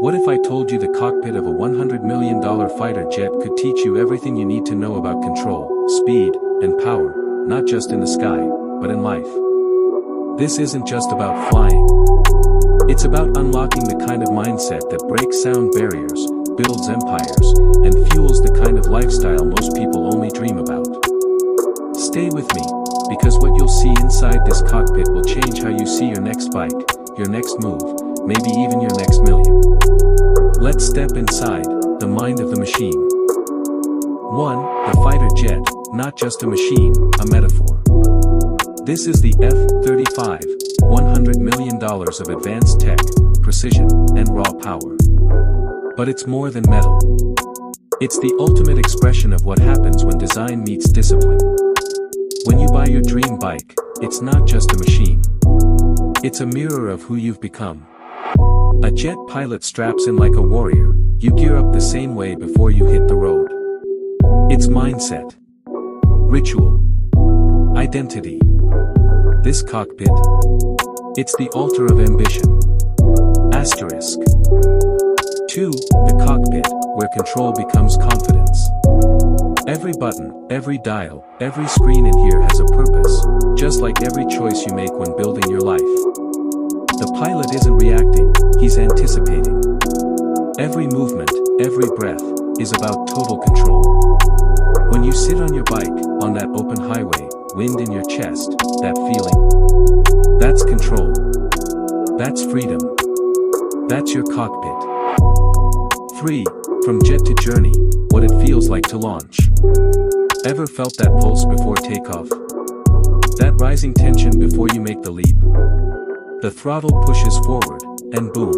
What if I told you the cockpit of a $100 million fighter jet could teach you everything you need to know about control, speed, and power, not just in the sky, but in life? This isn't just about flying. It's about unlocking the kind of mindset that breaks sound barriers, builds empires, and fuels the kind of lifestyle most people only dream about. Stay with me, because what you'll see inside this cockpit will change how you see your next bike, your next move, maybe even your next million. Let's step inside the mind of the machine. 1. The fighter jet, not just a machine, a metaphor. This is the F-35, $100 million of advanced tech, precision, and raw power. But it's more than metal. It's the ultimate expression of what happens when design meets discipline. When you buy your dream bike, it's not just a machine. It's a mirror of who you've become. A jet pilot straps in like a warrior, you gear up the same way before you hit the road. It's mindset, ritual, identity. This cockpit, it's the altar of ambition. Asterisk. 2. The cockpit, where control becomes confidence. Every button, every dial, every screen in here has a purpose, just like every choice you make when building your life. The pilot isn't reacting, he's anticipating. Every movement, every breath, is about total control. When you sit on your bike, on that open highway, wind in your chest, that feeling, that's control. That's freedom. That's your cockpit. 3. From jet to journey, what it feels like to launch. Ever felt that pulse before takeoff? That rising tension before you make the leap? The throttle pushes forward, and boom.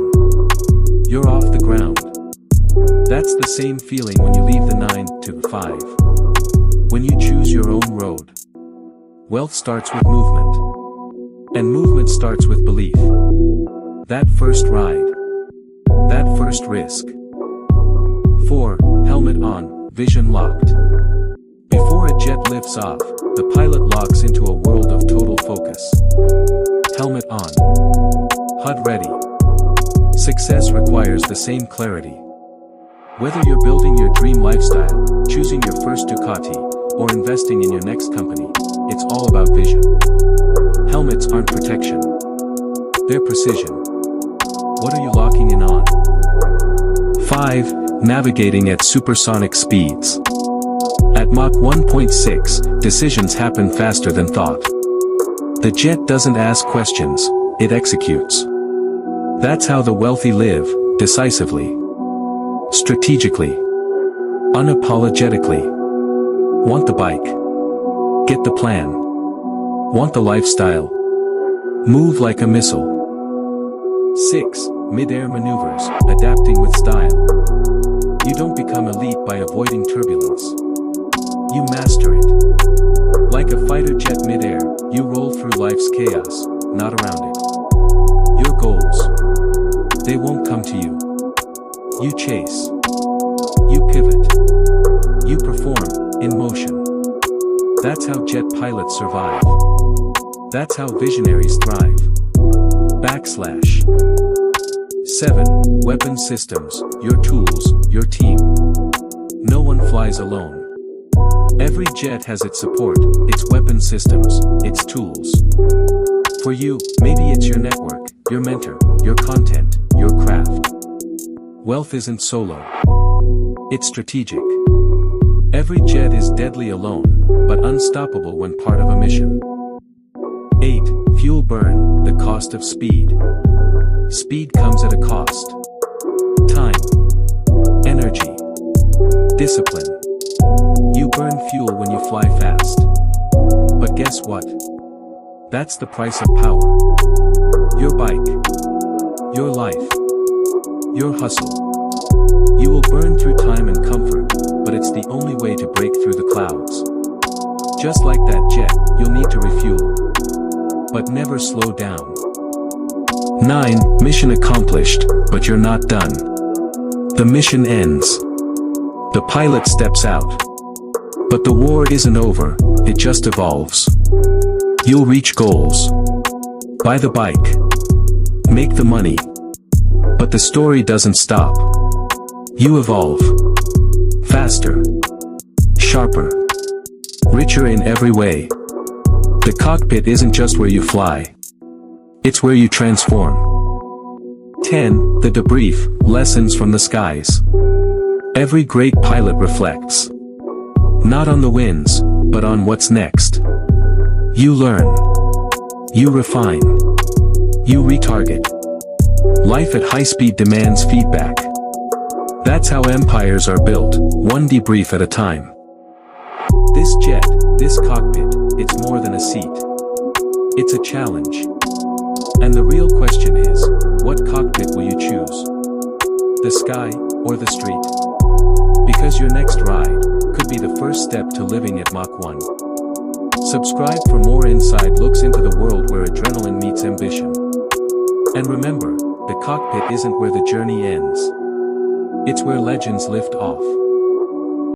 You're off the ground. That's the same feeling when you leave the 9 to 5. When you choose your own road. Wealth starts with movement. And movement starts with belief. That first ride. That first risk. 4. Helmet on, vision locked. Before a jet lifts off, the pilot locks into a world of total focus. Helmet on. HUD ready. Success requires the same clarity. Whether you're building your dream lifestyle, choosing your first Ducati, or investing in your next company, it's all about vision. Helmets aren't protection. They're precision. What are you locking in on? 5. Navigating at supersonic speeds. At Mach 1.6, decisions happen faster than thought. The jet doesn't ask questions, it executes. That's how the wealthy live, decisively. Strategically. Unapologetically. Want the bike? Get the plan. Want the lifestyle? Move like a missile. 6. Mid-air maneuvers, adapting with style. You don't become elite by avoiding turbulence. You master it. Like a fighter jet mid-air, you roll through life's chaos, not around it. Your goals, they won't come to you. You chase. You pivot. You perform, in motion. That's how jet pilots survive. That's how visionaries thrive. Backslash. 7. Weapon systems, your tools, your team. No one flies alone. Every jet has its support, its weapon systems, its tools. For you, maybe it's your network, your mentor, your content, your craft. Wealth isn't solo. It's strategic. Every jet is deadly alone, but unstoppable when part of a mission. 8. Fuel burn, the cost of speed. Speed comes at a cost. Time. Energy. Discipline. You burn fuel when you fly fast. But guess what? That's the price of power. Your bike. Your life. Your hustle. You will burn through time and comfort, but it's the only way to break through the clouds. Just like that jet, you'll need to refuel. But never slow down. 9. Mission accomplished, but you're not done. The mission ends. The pilot steps out. But the war isn't over, it just evolves. You'll reach goals. Buy the bike. Make the money. But the story doesn't stop. You evolve. Faster. Sharper. Richer in every way. The cockpit isn't just where you fly. It's where you transform. 10. The debrief, lessons from the skies. Every great pilot reflects. Not on the wins, but on what's next. You learn. You refine. You retarget. Life at high speed demands feedback. That's how empires are built, one debrief at a time. This jet, this cockpit, it's more than a seat. It's a challenge. And the real question is, what cockpit will you choose? The sky, or the street? Because your next ride could be the first step to living at Mach 1. Subscribe for more inside looks into the world where adrenaline meets ambition. And remember, the cockpit isn't where the journey ends. It's where legends lift off.